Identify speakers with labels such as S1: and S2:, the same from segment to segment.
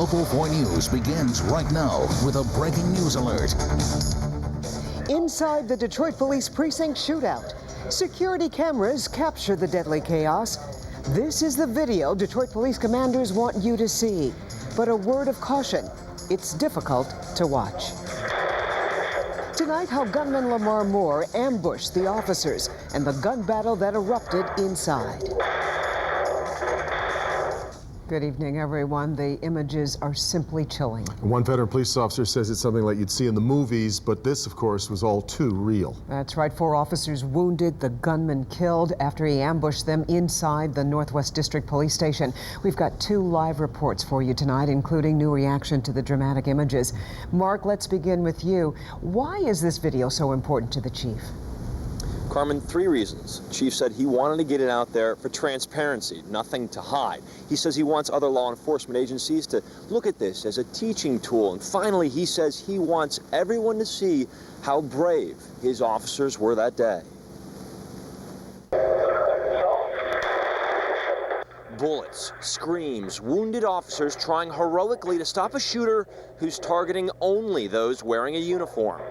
S1: Local 4 News begins right now with a breaking news alert.
S2: Inside the Detroit Police Precinct shootout, security cameras capture the deadly chaos. This is the video Detroit police commanders want you to see. But a word of caution, it's difficult to watch. Tonight, how gunman Lamar Moore ambushed the officers and the gun battle that erupted inside. Good evening, everyone. The images are simply chilling.
S3: One veteran police officer says it's something like you'd see in the movies, but this, of course, was all too real.
S2: That's right. 4 officers wounded, the gunman killed after he ambushed them inside the Northwest District Police Station. We've got 2 live reports for you tonight, including new reaction to the dramatic images. Mark, let's begin with you. Why is this video so important to the chief?
S4: Carmen, 3 reasons. Chief said he wanted to get it out there for transparency, nothing to hide. He says he wants other law enforcement agencies to look at this as a teaching tool. And finally, he says he wants everyone to see how brave his officers were that day. Bullets, screams, wounded officers trying heroically to stop a shooter who's targeting only those wearing a uniform.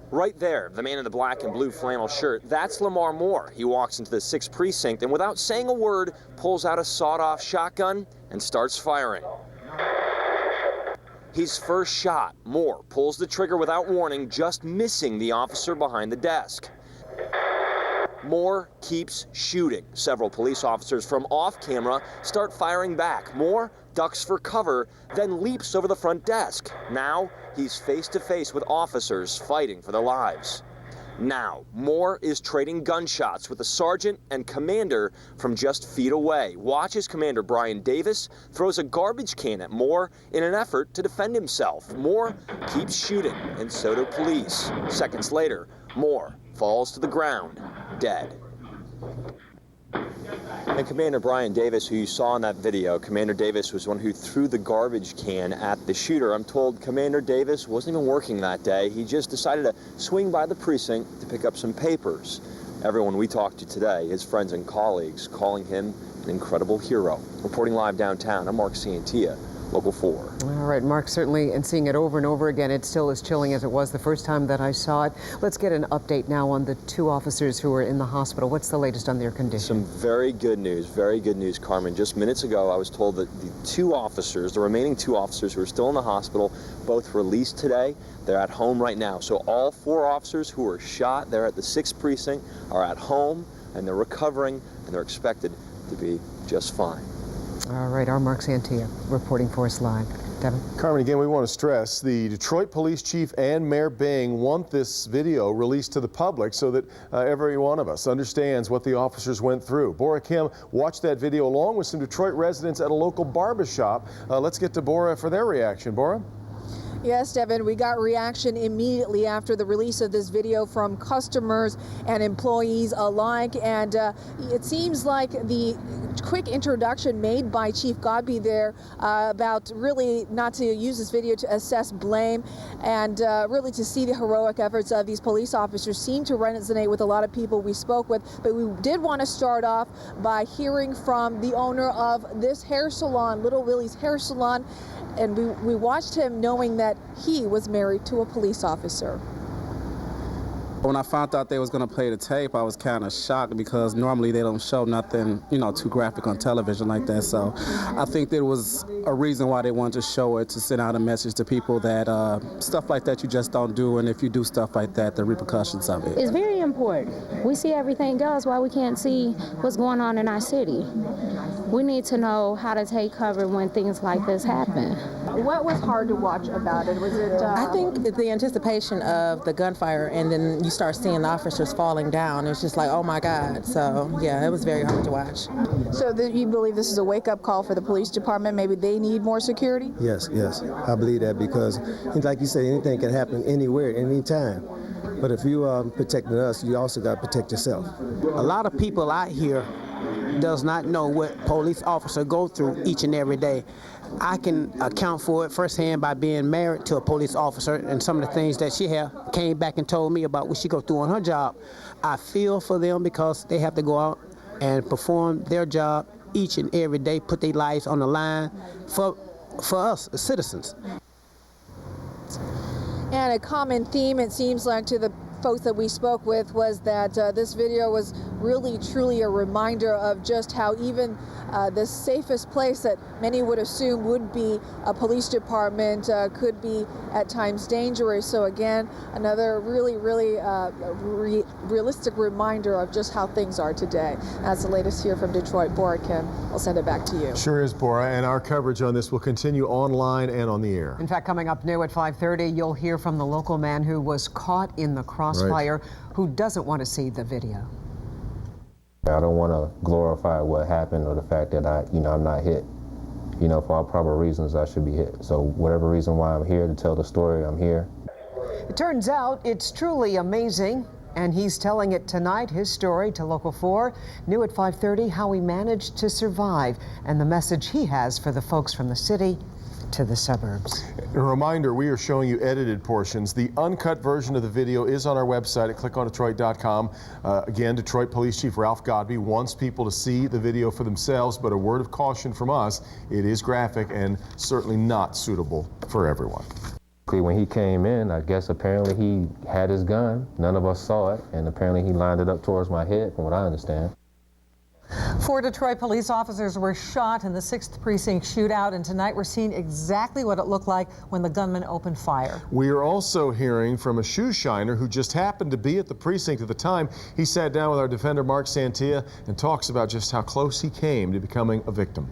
S4: Right there, the man in the black and blue flannel shirt, that's Lamar Moore. He walks into the 6th precinct and without saying a word, pulls out a sawed-off shotgun and starts firing. His first shot, Moore pulls the trigger without warning, just missing the officer behind the desk. Moore keeps shooting. Several police officers from off camera start firing back. Moore ducks for cover, then leaps over the front desk. Now, he's face to face with officers fighting for their lives. Now, Moore is trading gunshots with the sergeant and commander from just feet away. Watch as Commander Brian Davis throws a garbage can at Moore in an effort to defend himself. Moore keeps shooting, and so do police. Seconds later, Moore falls to the ground, dead. And Commander Brian Davis, who you saw in that video, Commander Davis was one who threw the garbage can at the shooter. I'm told Commander Davis wasn't even working that day. He just decided to swing by the precinct to pick up some papers. Everyone we talked to today, his friends and colleagues, calling him an incredible hero. Reporting live downtown, I'm Mark Santia, Local 4.
S2: All right, Mark, certainly, and seeing it over and over again, it's still as chilling as it was the first time that I saw it. Let's get an update now on the 2 officers who are in the hospital. What's the latest on their condition?
S4: Some very good news, Carmen. Just minutes ago, I was told that the 2 officers, the remaining 2 officers who are still in the hospital, both released today. They're at home right now. So all 4 officers who were shot there at the 6th precinct are at home, and they're recovering, and they're expected to be just fine.
S2: All right, our Mark Santia reporting for us live. Devin?
S3: Carmen, again, we want to stress the Detroit Police Chief and Mayor Bing want this video released to the public so that every one of us understands what the officers went through. Bora Kim watched that video along with some Detroit residents at a local barbershop. Let's get to Bora for their reaction. Bora?
S5: Yes, Devin, we got reaction immediately after the release of this video from customers and employees alike. And it seems like the quick introduction made by Chief Godby there about really not to use this video to assess blame and really to see the heroic efforts of these police officers seemed to resonate with a lot of people we spoke with. But we did want to start off by hearing from the owner of this hair salon, Little Willie's Hair Salon. And we watched him knowing that he was married to a police officer.
S6: When I found out they was going to play the tape, I was kind of shocked because normally they don't show nothing, too graphic on television like that. So I think there was a reason why they wanted to show it, to send out a message to people that stuff like that you just don't do, and if you do stuff like that, the repercussions of it.
S7: It's very important. We see everything else, why we can't see what's going on in our city. We need to know how to take cover when things like this happen.
S5: What was hard to watch about it? Was it?
S8: I think the anticipation of the gunfire, and then you start seeing the officers falling down. It's just like, oh my God. So yeah, it was very hard to watch.
S5: So you believe this is a wake-up call for the police department? Maybe they need more security?
S9: Yes. I believe that because, like you said, anything can happen anywhere, anytime. But if you are protecting us, you also got to protect yourself.
S10: A lot of people out here does not know what police officers go through each and every day. I can account for it firsthand by being married to a police officer, and some of the things that she came back and told me about what she go through on her job. I feel for them because they have to go out and perform their job each and every day, put their lives on the line for for us as citizens.
S5: And a common theme, it seems like, to the folks that we spoke with was that this video was really truly a reminder of just how even the safest place that many would assume would be a police department could be at times dangerous. So again, another really realistic reminder of just how things are today. That's the latest here from Detroit. Bora Kim, I'll send it back to you.
S3: Sure is, Bora, and our coverage on this will continue online and on the air.
S2: In fact, coming up new at 5:30, you'll hear from the local man who was caught in the crossfire, who doesn't want to see the video.
S11: I don't want to glorify what happened or the fact that I'm not hit. For all proper reasons, I should be hit. So whatever reason why I'm here to tell the story, I'm here.
S2: It turns out it's truly amazing, and he's telling it tonight, his story to Local 4. New at 5:30, how he managed to survive and the message he has for the folks from the city to the suburbs.
S3: A reminder, we are showing you edited portions. The uncut version of the video is on our website at clickondetroit.com. Again, Detroit Police Chief Ralph Godby wants people to see the video for themselves, but a word of caution from us, it is graphic and certainly not suitable for everyone.
S11: When he came in, I guess apparently he had his gun. None of us saw it, and apparently he lined it up towards my head, from what I understand.
S12: 4 Detroit police officers were shot in the 6th Precinct shootout, and tonight we're seeing exactly what it looked like when the gunman opened fire.
S3: We are also hearing from a shoe shiner who just happened to be at the precinct at the time. He sat down with our defender, Mark Santia, and talks about just how close he came to becoming a victim.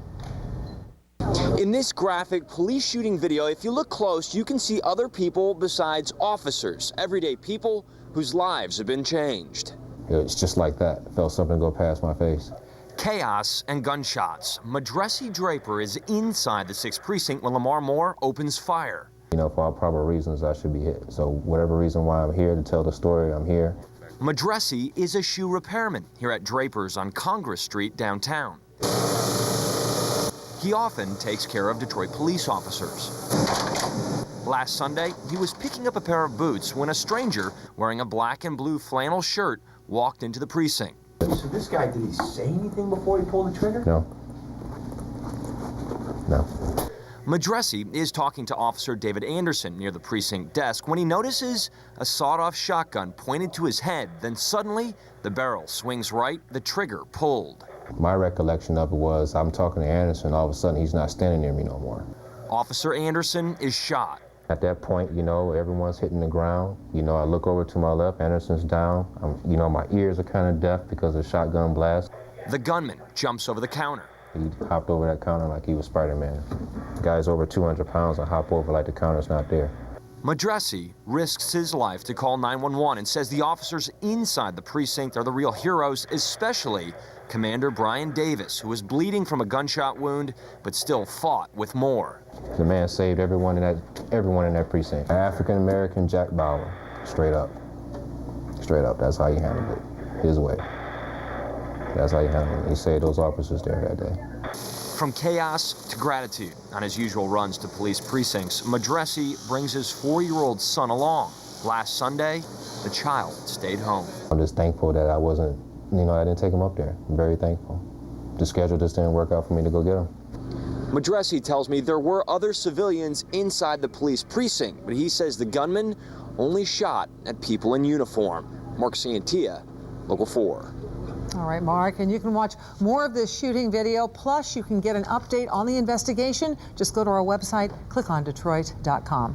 S4: In this graphic police shooting video, if you look close, you can see other people besides officers, everyday people whose lives have been changed.
S11: It's just like that. I felt something go past my face.
S4: Chaos and gunshots. Madresi Draper is inside the 6th Precinct when Lamar Moore opens fire.
S11: For all proper reasons, I should be hit. So whatever reason why I'm here to tell the story, I'm here.
S4: Madresi is a shoe repairman here at Draper's on Congress Street downtown. He often takes care of Detroit police officers. Last Sunday, he was picking up a pair of boots when a stranger wearing a black and blue flannel shirt walked into the precinct.
S13: So this guy, did he say anything before he pulled the trigger?
S11: No.
S4: Madresi is talking to Officer David Anderson near the precinct desk when he notices a sawed-off shotgun pointed to his head. Then suddenly, the barrel swings right, the trigger pulled.
S11: My recollection of it was I'm talking to Anderson, all of a sudden he's not standing near me no more.
S4: Officer Anderson is shot.
S11: At that point, everyone's hitting the ground. I look over to my left, Anderson's down. My ears are kind of deaf because of the shotgun blast.
S4: The gunman jumps over the counter.
S11: He hopped over that counter like he was Spider-Man. The guy's over 200 pounds and hop over like the counter's not there.
S4: Madresi risks his life to call 911 and says the officers inside the precinct are the real heroes, especially Commander Brian Davis, who was bleeding from a gunshot wound but still fought with more.
S11: The man saved everyone in that precinct. African-American Jack Bauer, straight up. Straight up, that's how he handled it, his way. That's how he handled it. He saved those officers there that day.
S4: From chaos to gratitude on his usual runs to police precincts, Madresi brings his 4-year-old son along. Last Sunday, the child stayed home.
S11: I'm just thankful that I wasn't, I didn't take him up there. I'm very thankful. The schedule just didn't work out for me to go get him.
S4: Madresi tells me there were other civilians inside the police precinct, but he says the gunman only shot at people in uniform. Mark Santia, Local 4.
S12: All right, Mark, and you can watch more of this shooting video, plus you can get an update on the investigation. Just go to our website, clickondetroit.com.